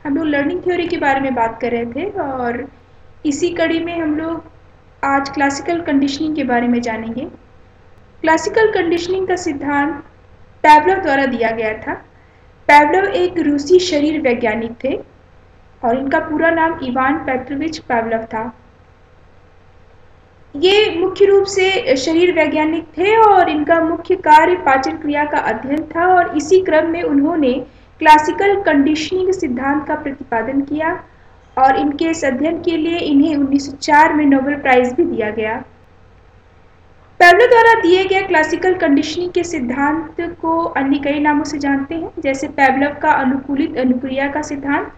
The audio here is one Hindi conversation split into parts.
हम लोग लर्निंग थ्योरी के बारे में बात कर रहे थे और इसी कड़ी में हम लोग आज क्लासिकल कंडीशनिंग के बारे में जानेंगे। क्लासिकल कंडीशनिंग का सिद्धांत पैवलोव द्वारा दिया गया था। पैवलोव एक रूसी शरीर वैज्ञानिक थे और इनका पूरा नाम इवान पेट्रोविच पैवलोव था। ये मुख्य रूप से शरीर वैज्ञानिक थे और इनका मुख्य कार्य पाचन क्रिया का अध्ययन था और इसी क्रम में उन्होंने क्लासिकल कंडीशनिंग सिद्धांत का प्रतिपादन किया और इनके इस अध्ययन के लिए इन्हें 1904 में नोबेल प्राइज भी दिया गया। पैवलोव द्वारा दिए गए क्लासिकल कंडीशनिंग के सिद्धांत को अन्य कई नामों से जानते हैं, जैसे पैवलोव का अनुकूलित अनुक्रिया का सिद्धांत,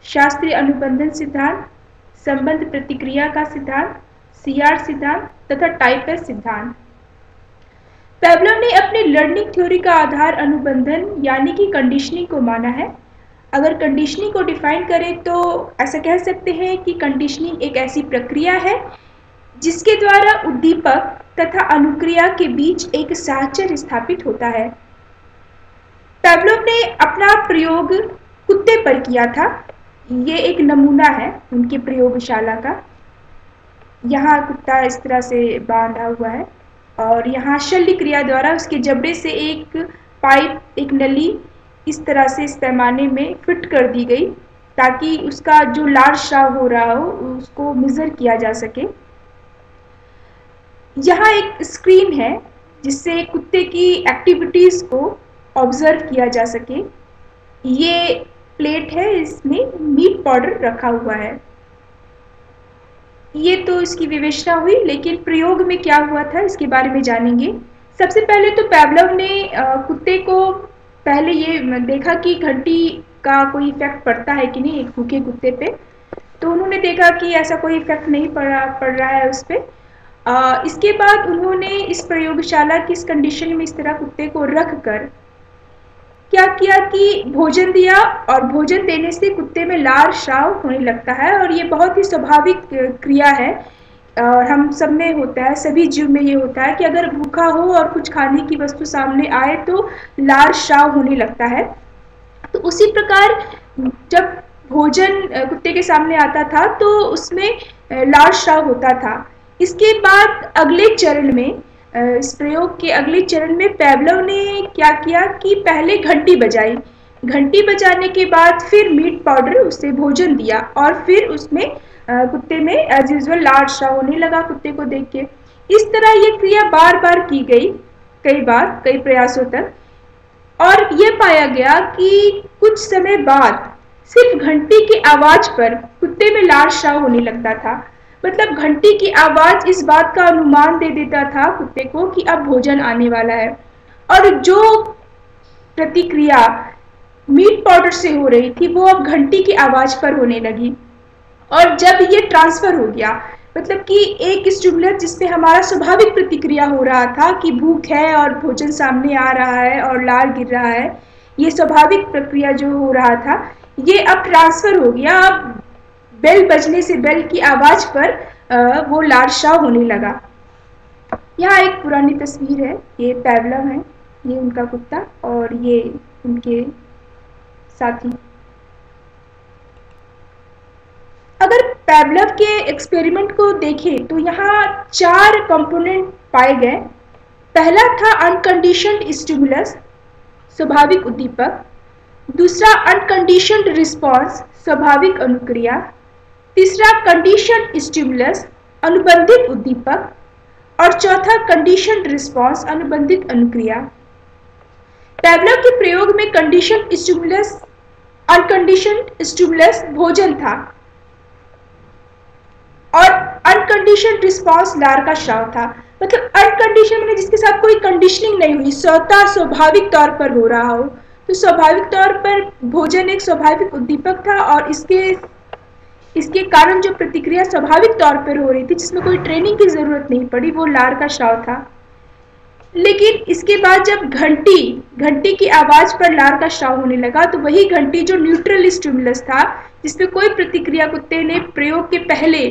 शास्त्रीय अनुबंधन सिद्धांत, संबंध प्रतिक्रिया का सिद्धांत, सीआर सिद्धांत तथा टाइप एस सिद्धांत। पैवलोव ने अपनी लर्निंग थ्योरी का आधार अनुबंधन यानी कि कंडीशनिंग को माना है। अगर कंडीशनिंग को डिफाइन करें तो ऐसा कह सकते हैं कि कंडीशनिंग एक ऐसी प्रक्रिया है जिसके द्वारा उद्दीपक तथा अनुक्रिया के बीच एक साहचर्य स्थापित होता है। पैवलोव ने अपना प्रयोग कुत्ते पर किया था। ये एक नमूना है उनकी प्रयोगशाला का। यहाँ कुत्ता इस तरह से बांधा हुआ है और यहाँ शल्य क्रिया द्वारा उसके जबड़े से एक पाइप, एक नली इस तरह से इस पैमाने में फिट कर दी गई ताकि उसका जो लार स्राव हो रहा हो उसको मेजर किया जा सके। यहाँ एक स्क्रीन है जिससे कुत्ते की एक्टिविटीज को ऑब्जर्व किया जा सके। ये प्लेट है, इसमें मीट पाउडर रखा हुआ है। ये तो इसकी विवेचना हुई, लेकिन प्रयोग में क्या हुआ था इसके बारे में जानेंगे। सबसे पहले तो पैवलोव ने कुत्ते को पहले ये देखा कि घंटी का कोई इफेक्ट पड़ता है कि नहीं एक भूखे कुत्ते पे। तो उन्होंने देखा कि ऐसा कोई इफेक्ट नहीं पड़ रहा है उस पर। इसके बाद उन्होंने इस प्रयोगशाला की इस कंडीशन में इस तरह कुत्ते को रख कर क्या किया कि भोजन दिया और भोजन देने से कुत्ते में लार स्राव होने लगता है और ये बहुत ही स्वाभाविक क्रिया है और हम सब में होता है, सभी जीव में ये होता है कि अगर भूखा हो और कुछ खाने की वस्तु सामने आए तो लार स्राव होने लगता है। तो उसी प्रकार जब भोजन कुत्ते के सामने आता था तो उसमें लार स्राव होता था। इसके बाद अगले चरण में इस प्रयोग के अगले चरण में पैवलोव ने क्या किया कि पहले घंटी बजाई। घंटी बजाने के बाद फिर मीट पाउडर उससे भोजन दिया और फिर उसमें कुत्ते में एज यूजुअल लार स्राव होने लगा कुत्ते को देख के। इस तरह ये क्रिया बार बार की गई, कई बार, कई प्रयासों तक, और ये पाया गया कि कुछ समय बाद सिर्फ घंटी की आवाज पर कुत्ते में लार स्राव होने लगता था। मतलब घंटी की आवाज इस बात का अनुमान दे देता था कुत्ते को कि अब भोजन आने वाला है, और जो प्रतिक्रिया मीट पाउडर से हो रही थी वो अब घंटी की आवाज पर होने लगी। और जब ये ट्रांसफर हो गया, मतलब कि एक स्टिमुलस जिसपे हमारा स्वाभाविक प्रतिक्रिया हो रहा था कि भूख है और भोजन सामने आ रहा है और लार गिर रहा है, ये स्वाभाविक प्रक्रिया जो हो रहा था ये अब ट्रांसफर हो गया। अब बेल बजने से बेल की आवाज पर वो लार स्राव होने लगा। यहाँ एक पुरानी तस्वीर है, ये पैवलोव है, ये उनका कुत्ता और ये उनके साथी। अगर पैवलोव के एक्सपेरिमेंट को देखें तो यहाँ 4 कंपोनेंट पाए गए। पहला था अनकंडीशनड स्टिमुलस, स्वाभाविक उद्दीपक। दूसरा अनकंडीशनड रिस्पॉन्स, स्वाभाविक अनुक्रिया। तीसरा कंडीशनड स्टिमुलस, अनुबंधित उद्दीपक। और चौथा कंडीशनड रिस्पॉन्स, अनुबंधित अनुक्रिया। पैवलोव के प्रयोग में कंडीशनड स्टिमुलस, अनकंडीशनड स्टिमुलस भोजन था और अनकंडीशनड रिस्पॉन्स लार का स्राव था। मतलब अनकंडीशन मैंने जिसके साथ कोई कंडीशनिंग नहीं हुई, स्वतः स्वाभाविक तौर पर हो रहा हो। तो स्वाभाविक तौर पर भोजन एक स्वाभाविक उद्दीपक था और इसके कारण जो प्रतिक्रिया स्वाभाविक तौर पर हो रही थी जिसमें कोई ट्रेनिंग की जरूरत नहीं पड़ी, वो लार का स्राव था। लेकिन इसके बाद जब घंटी की आवाज पर लार का स्राव होने लगा तो वही घंटी जो न्यूट्रल स्टिमुलस था जिसपे कोई प्रतिक्रिया कुत्ते ने प्रयोग के पहले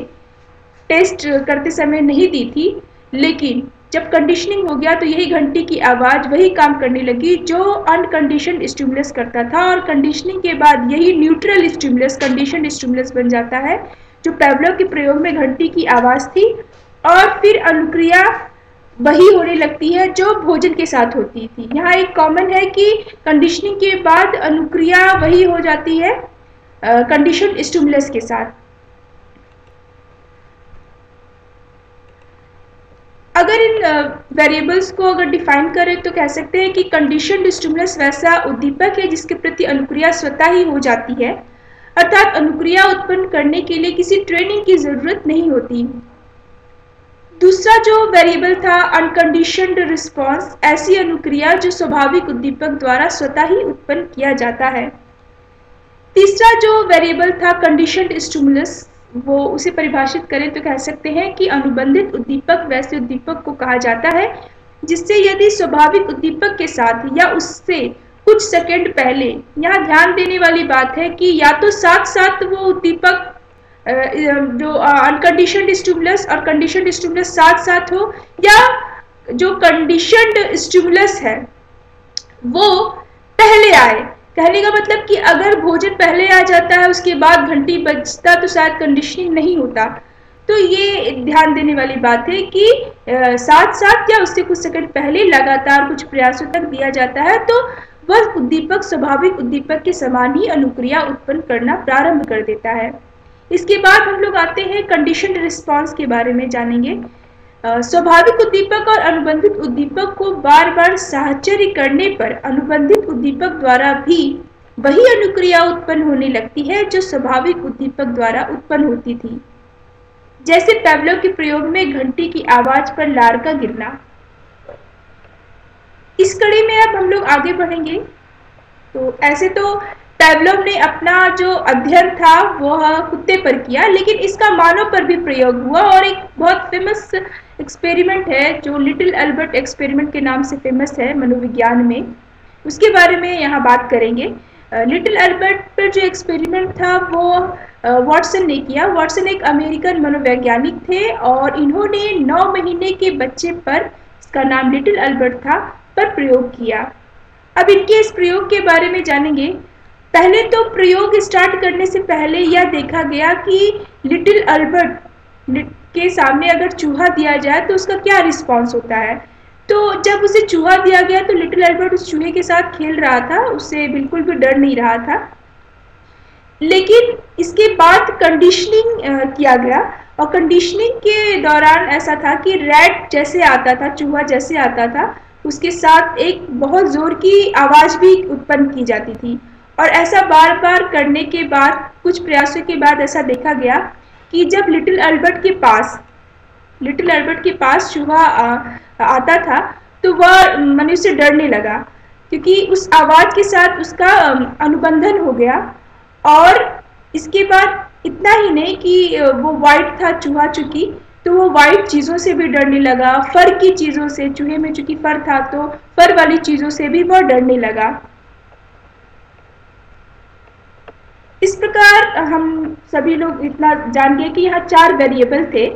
टेस्ट करते समय नहीं दी थी, लेकिन जब कंडीशनिंग हो गया तो यही घंटी की आवाज़ वही काम करने लगी जो अनकंडीशनड स्टिमुलस करता था, और कंडीशनिंग के बाद यही न्यूट्रल स्टिमुलस कंडीशनड स्टिमुलस बन जाता है, जो पेवलोव के प्रयोग में घंटी की आवाज़ थी। और फिर अनुक्रिया वही होने लगती है जो भोजन के साथ होती थी। यहाँ एक कॉमन है कि कंडीशनिंग के बाद अनुक्रिया वही हो जाती है कंडीशनड स्टिमुलस के साथ। अगर इन वेरिएबल्स को अगर डिफाइन करें तो कह सकते हैं कि कंडीशनड स्टिमुलस वैसा उद्दीपक है जिसके प्रति अनुक्रिया स्वतः ही हो जाती है, अर्थात अनुक्रिया उत्पन्न करने के लिए किसी ट्रेनिंग की जरूरत नहीं होती। दूसरा जो वेरिएबल था अनकंडीशनड रिस्पॉन्स, ऐसी अनुक्रिया जो स्वाभाविक उद्दीपक द्वारा स्वतः ही उत्पन्न किया जाता है। तीसरा जो वेरिएबल था कंडीशनड स्टिमुलस, वो उसे परिभाषित करें तो कह सकते हैं कि अनुबंधित उद्दीपक वैसे उद्दीपक को कहा जाता है जिससे यदि स्वाभाविक उद्दीपक के साथ या उससे कुछ सेकंड पहले, यहाँ ध्यान देने वाली बात है कि या तो साथ साथ वो उद्दीपक जो अनकंडीशनड स्टिमुलस और कंडीशनड स्टिमुलस साथ साथ हो, या जो कंडीशनड स्टिमुलस है वो पहले आए। कहने का मतलब कि अगर भोजन पहले आ जाता है उसके बाद घंटी बजता तो शायद कंडीशनिंग नहीं होता। तो ये ध्यान देने वाली बात है कि साथ साथ या उससे कुछ सेकंड पहले लगातार कुछ प्रयासों तक दिया जाता है तो वह उद्दीपक स्वाभाविक उद्दीपक के समान ही अनुक्रिया उत्पन्न करना प्रारंभ कर देता है। इसके बाद हम लोग आते हैं कंडीशनड रिस्पॉन्स के बारे में जानेंगे। स्वाभाविक उद्दीपक और अनुबंधित उद्दीपक को बार बार साहचर्य करने पर अनुबंधित उद्दीपक द्वारा भी वही अनुक्रिया उत्पन्न होने लगती है जो स्वाभाविक उद्दीपक द्वारा उत्पन्न होती थी, जैसे पेवलोव के प्रयोग में घंटी की आवाज पर लार का गिरना। इस कड़ी में अब हम लोग आगे बढ़ेंगे। तो ऐसे तो पेवलोव ने अपना जो अध्ययन था वह कुत्ते पर किया, लेकिन इसका मानव पर भी प्रयोग हुआ और एक बहुत फेमस एक्सपेरिमेंट है जो लिटिल अल्बर्ट एक्सपेरिमेंट के नाम से फेमस है मनोविज्ञान में, उसके बारे में यहाँ बात करेंगे। लिटिल अल्बर्ट पर जो एक्सपेरिमेंट था वो वॉटसन ने किया। वॉटसन एक अमेरिकन मनोवैज्ञानिक थे और इन्होंने 9 महीने के बच्चे पर, इसका नाम लिटिल अल्बर्ट था, पर प्रयोग किया। अब इनके इस प्रयोग के बारे में जानेंगे। पहले तो प्रयोग स्टार्ट करने से पहले यह देखा गया कि लिटिल अल्बर्ट के सामने अगर चूहा दिया जाए तो उसका क्या रिस्पॉन्स होता है। तो जब उसे चूहा दिया गया तो लिटिल अल्बर्ट उस चूहे के साथ खेल रहा था, उससे बिल्कुल भी डर नहीं रहा था। लेकिन इसके बाद कंडीशनिंग किया गया और कंडीशनिंग के दौरान ऐसा था कि रैट जैसे आता था, चूहा जैसे आता था, उसके साथ एक बहुत जोर की आवाज़ भी उत्पन्न की जाती थी। और ऐसा बार बार करने के बाद, कुछ प्रयासों के बाद ऐसा देखा गया कि जब लिटिल अल्बर्ट के पास चूहा आता था तो वह मनुष्य से डरने लगा, क्योंकि उस आवाज़ के साथ उसका अनुबंधन हो गया। और इसके बाद इतना ही नहीं कि वो वाइट था चूहा, चूंकि तो वो वाइट चीज़ों से भी डरने लगा, फर की चीज़ों से, चूहे में चूंकि फर था तो फर वाली चीज़ों से भी वह डरने लगा। इस प्रकार हम सभी लोग इतना जान गए कि यहाँ 4 वेरिएबल थे।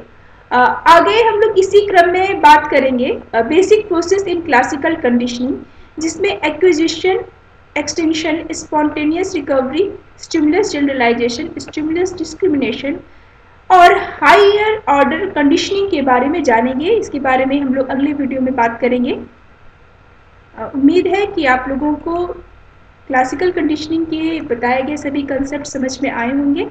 आगे हम लोग इसी क्रम में बात करेंगे basic process in classical conditioning, जिसमें acquisition, extinction, spontaneous recovery, stimulus generalization, stimulus discrimination और हायर ऑर्डर कंडीशनिंग के बारे में जानेंगे। इसके बारे में हम लोग अगले वीडियो में बात करेंगे। उम्मीद है कि आप लोगों को क्लासिकल कंडीशनिंग के बताए गए सभी कंसेप्ट समझ में आए होंगे।